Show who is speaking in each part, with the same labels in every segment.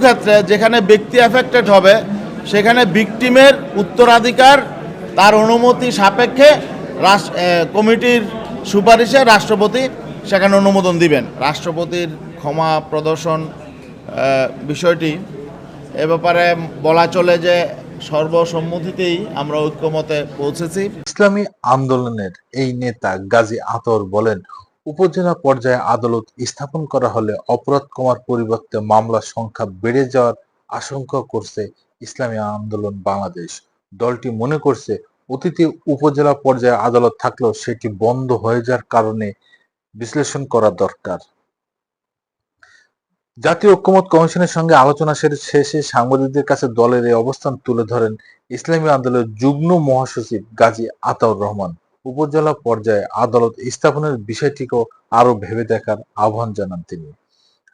Speaker 1: ক্ষেত্রে যেখানে ব্যক্তি এফেক্টেড হবে সেখানে ভিকটিমের উত্তরাধিকার তার অনুমতি সাপেক্ষে কমিটির সুপারিশে রাষ্ট্রপতি সেখানে অনুমোদন দিবেন। রাষ্ট্রপতির ক্ষমা প্রদর্শন বিষয়টি এ ব্যাপারে বলা চলে যে সর্বসম্মতিতেই আমরা ঐক্যমতে পৌঁছেছি।
Speaker 2: ইসলামী আন্দোলনের এই নেতা গাজী আতর বলেন, উপজেলা পর্যায়ে আদালত স্থাপন করা হলে অপরাধ কমার পরিবর্তে মামলার সংখ্যা বেড়ে যাওয়ার আশঙ্কা করছে ইসলামী আন্দোলন বাংলাদেশ। দলটি মনে করছে অতীতে উপজেলা পর্যায়ে আদালত থাকলেও সেটি বন্ধ হয়ে যাওয়ার কারণে বিশ্লেষণ করা দরকার। জাতীয় ঐক্যমত্য কমিশনের সঙ্গে আলোচনা শেষে সাংবাদিকদের কাছে দলের এই অবস্থান তুলে ধরেন ইসলামী আন্দোলনের যুগ্ম মহাসচিব গাজী আতাউর রহমান। উপজেলা পর্যায়ে আদালত স্থাপনের বিষয়টিকেও আরো ভেবে দেখার আহ্বান জানান তিনি।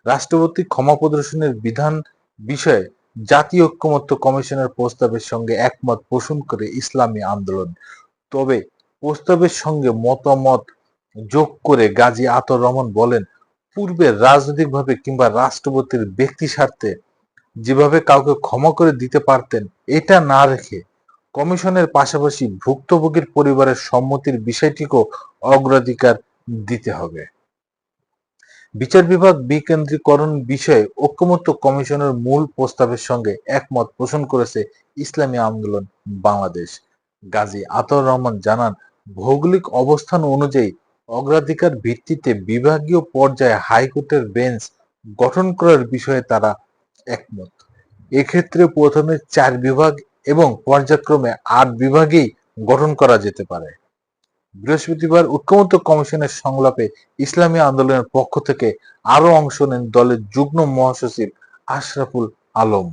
Speaker 2: রাষ্ট্রপতি ক্ষমা প্রদর্শনের বিধান বিষয়ে জাতীয় ঐক্যমত্য কমিশনের প্রস্তাবের সঙ্গে একমত পোষণ করে ইসলামী আন্দোলন। তবে প্রস্তাবের সঙ্গে মতামত যোগ করে গাজী আতাউর রহমান বলেন, পূর্বে রাজনৈতিকভাবে কিংবা রাষ্ট্রপতির ব্যক্তি স্বার্থে যেভাবে কাউকে ক্ষমা করে দিতে পারতেন, এটা না রেখে কমিশনের পাশাপাশি ভুক্তভোগীর পরিবারের সম্মতির বিষয়টিকেও অগ্রাধিকার দিতে হবে। বিচার বিভাগ বিকেন্দ্রীকরণ বিষয়ে ঐক্যমত্য কমিশনের মূল প্রস্তাবের সঙ্গে একমত পোষণ করেছে ইসলামী আন্দোলন বাংলাদেশ। গাজী আতাউর রহমান জানান, ভৌগোলিক অবস্থান অনুযায়ী অগ্রাধিকার ভিত্তিতে বিভাগীয় পর্যায়ে হাইকোর্টের বেঞ্চ গঠন করার বিষয়ে তারা একমত। এক্ষেত্রে প্রথমে 4 বিভাগ এবং পর্যায়ক্রমে 8 বিভাগেই গঠন করা যেতে পারে। বৃহস্পতিবার ঐক্যমত্য কমিশনের সংলাপে ইসলামী আন্দোলনের পক্ষ থেকে আরো অংশ নেন দলের যুগ্ম মহাসচিব আশরাফুল আলম।